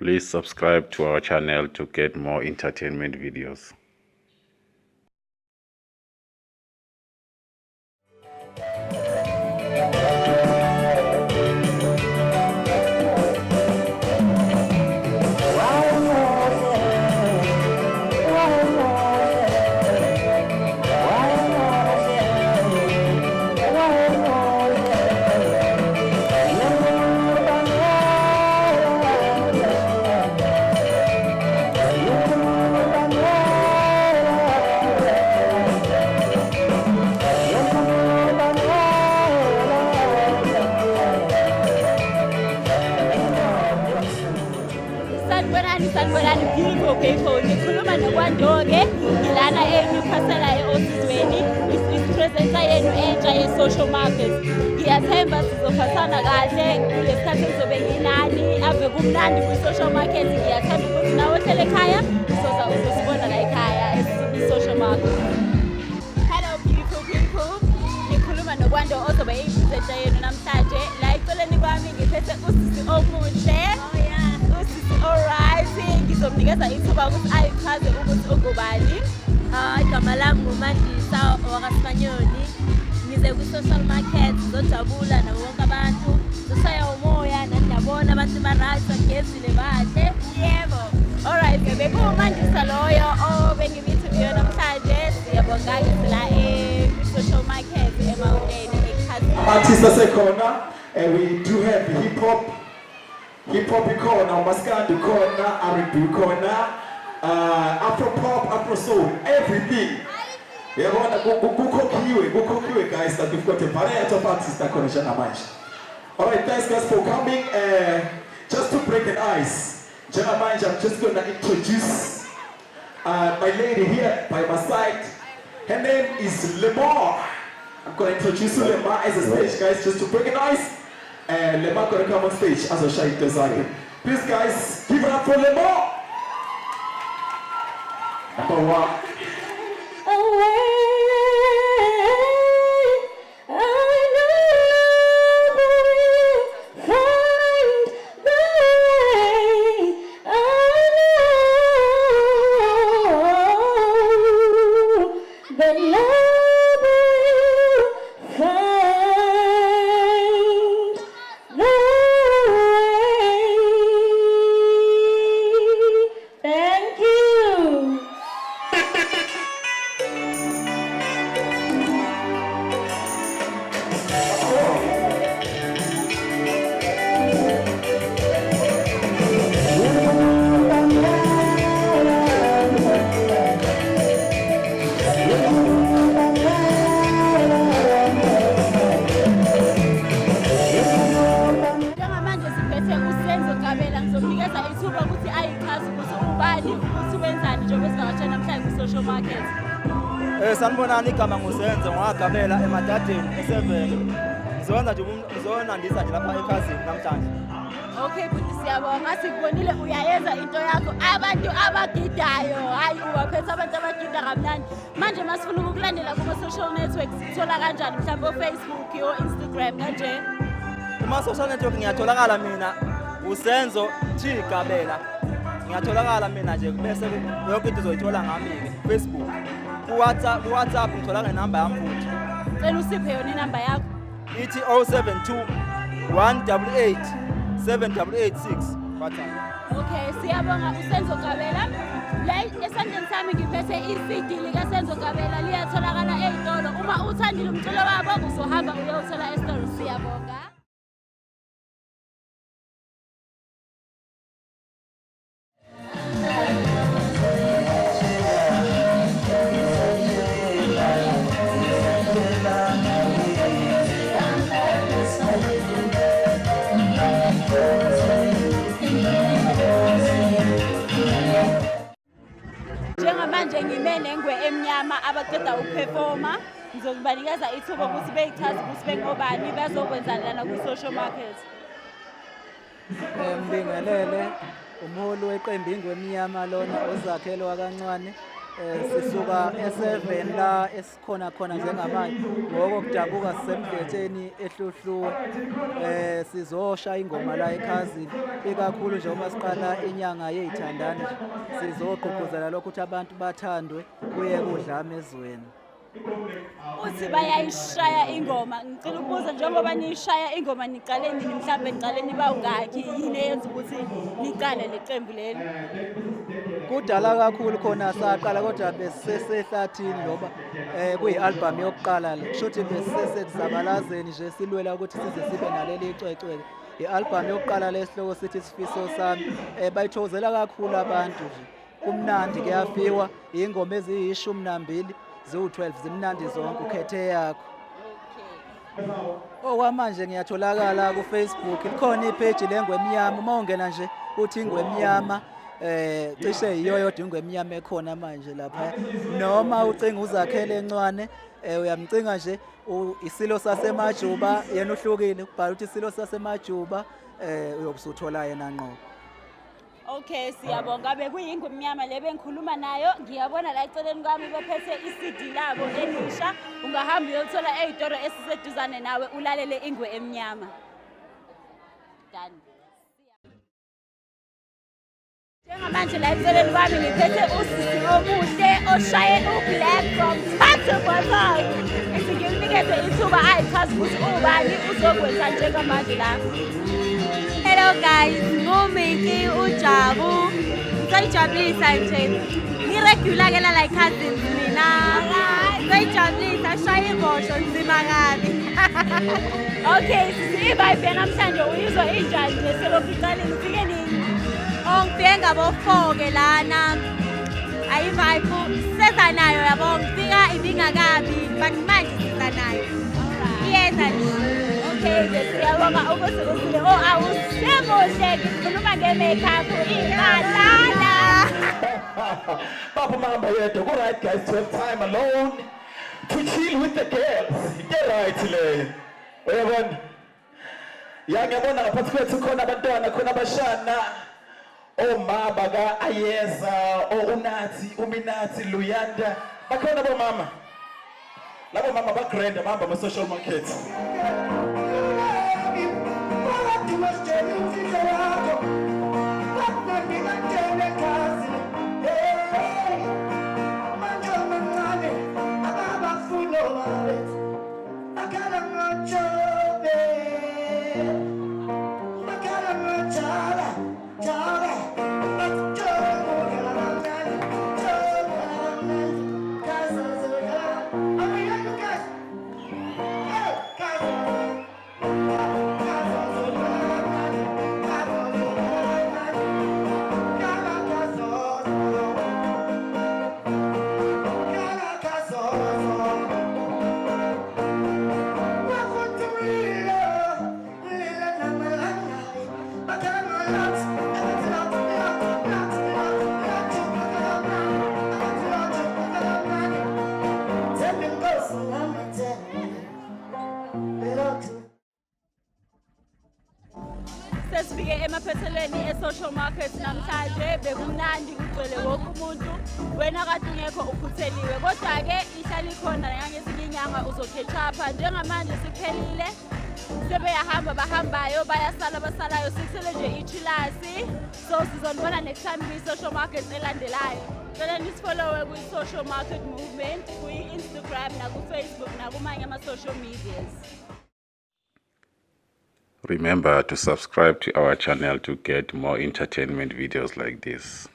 Please subscribe to our channel to get more entertainment videos. Sanibonani beautiful people. Ngikhuluma noKwandoke ngilana eNewcastle Osizweni isipresenter yenu entsha ye-social market. Ngiyathemba sizophathana kahle kulesikhathi engizobe nginani ave kumnandi kwi-social market. Ngiyathemba ukuthi nawe ohlele ekhaya uzosibona la ekhaya e-social market. Hello beautiful people. Ngikhuluma noKwando ozobe eyipresenter yenu namhlanje. La eceleni kwami ngiphethe usisi omuhle. Alright, ngizomnikeza ithuba ukuthi ayichaze ukuthi ungubani. Igama lami ngumandisa wakwaSimanyoni. Ngize kwi-social market ngizojabula nabo bonke abantu. Ngizosaya umoya nani ndabona abantu ba-right bagezile bahle. Yebo. Alright, bekuwumandisa loyo obengimi-interview namhlanje. Siyabonga-ke la kwi-social market eMawuleni eKhazozo. Artists asekhona, we do have hip hop corner, maskandi corner, R&B corner, Afro pop, Afro soul, everything. We want to go guys, that we've got a variety of artists that connection amanje. All right, thanks guys for coming. Just to break the ice, Jana Manje, I'm just going to introduce my lady here by my side. Her name is Lemar. I'm going to introduce Lemar as a stage, guys, just to break the ice. And Lemar gonna come on stage as a shy designer. Please guys, give it up for Lemar! Number one. Senzo Gabela ngizomnikeza ithuba ukuthi ayichaze ukuthi ubani ukuthi wenzani njengoba sizawatshela namhlanje ku-social market. Sanibonani, igama ngusenzo ngagabela emadadeni esevele. Ngizonandisa nje lapha ekhazini namhlanje. Okay, futhi siyabonga sikubonile uyayenza into yakho. Abantu abagidayo, hayi ubaphethe abantu abagida kamnandi. Manje masifuna ukukulandela kuma-social networks sithola kanjani mhlawumbe o-Facebook o-Instagram kanje? Kuma-social network ngiyatholakala mina usenzo Gabela. Ngiyatholakala mina nje bese yonke into uzoyithola ngami-ke Facebook. Ku-WhatsApp ngithola ngenamba yami futhi. Cela usiphe yona inamba yakho. Ithi 072 188 7886 WhatsApp. Okay, siyabonga usenzo Gabela. La esandleni sami ngiphethe i-CD likasenzo Gabela liyatholakala ey'tolo. Uma uthandile umculo wabo uzohamba uyothola esitolo. Siyabonga. Njengamanje ngime nengwe emnyama abaqeda ukuperforma ngizokubanikeza ithuba ukuthi beyichaze ukuthi bengobani bazokwenzani lana ku-social market. Ngibingelele umholi weqembu Ingwe emnyama lona ozakhele wakancane sisuka e7 la esikhona khona njengamanje ngokudabuka sisemdletheni ehluhluwe sizosha ingoma la ekhazini ikakhulu nje uma siqala inyanga yezithandani sizogqugquzela lokho ukuthi abantu bathandwe kuye kudlame ezweni. Uthi bayayishaya ingoma ngicela ukubuza njengoba nishaya ingoma niqale nini mhlambe niqale niba ungakhi yini eyenza ukuthi niqale leqembu leli? Kudala kakhulu khona saqala kodwa besisehlathini ngoba kuyi-album yokuqala le kusho ukuthi besisezabalazeni nje silwela ukuthi size sibe naleli icwecwe. I-album yokuqala lesihloko sithi Sifiso Sami bayithokozela kakhulu abantu nje kumnandi kuyafiwa ingoma eziyi12 ziwu12 zimnandi zonke ukhethe yakho. Okwamanje ngiyatholakala ku Facebook likhona ipage lengwe emnyama uma ungena nje uthi ingwe emnyama cishe yiyo yodwa ingwe emnyama ekhona manje lapha noma ucinga uzakhele encwane uyamcinga nje isilo sasemajuba yena uhlukile ubhala ukuthi isilo sasemajuba uyobusuthola yena ngqo. Okay, siyabonga bekuyingwe emnyama lebe ngikhuluma nayo ngiyabona la eceleni kwami bephethe iCD labo elisha ungahamba uyothola ezitoro esiseduzane nawe ulalele ingwe emnyama. Done. Njengamanje la eceleni kwami ngiphethe usisi omuhle oshaye ublack from Khazozo. Ngikunikeze ithuba ayichaza ukuthi ubani uzokwenza njengamanje la. Hello guys, ngumiki uJabu. Ngiyajabulisa nje. Ngiregular ke la khazins mina. Ngiyajabulisa shaya ingosho nzima kabi. Okay, sisi vibe namhlanje uyizwa injani nje selokuqala ngifike nini? Ngifike ngabo 4 ke lana. Ayi vibe seza nayo yabo ngifika ibingakabi but manje siza nayo. Yenza nje. Okay, siyabonga ukuthi usile awusemuhle ngikhuluma nge-makeup imalala. Papa Mamba yedwa ku right guys to have time alone to chill with the girls. Get right le. Uyabona? Ya ngiyabona ngaphansi kwethu khona abantwana khona abashana. Omama ka Ayeza, uNathi, uMinathi, Luyanda. Bakhona bomama. Labo mama bagrand bahamba ama social market. Sesifike emaphethelweni e-social market namhlanje bekumnandi kugcwele wonke umuntu wena kade ungekho ukhutheliwe kodwa-ke ihlala ikhona nangezinye inyanga uzokhethapha njengamanje siphelile sebeyahamba bahambayo bayasala basalayo sikusele nje ichilasi so sizonibona next time kwi-social market elandelayo cela nisifolowe kwi-social market movement kwi-Instagram naku-Facebook nakumanye ama-social medias. Remember to subscribe to our channel to get more entertainment videos like this.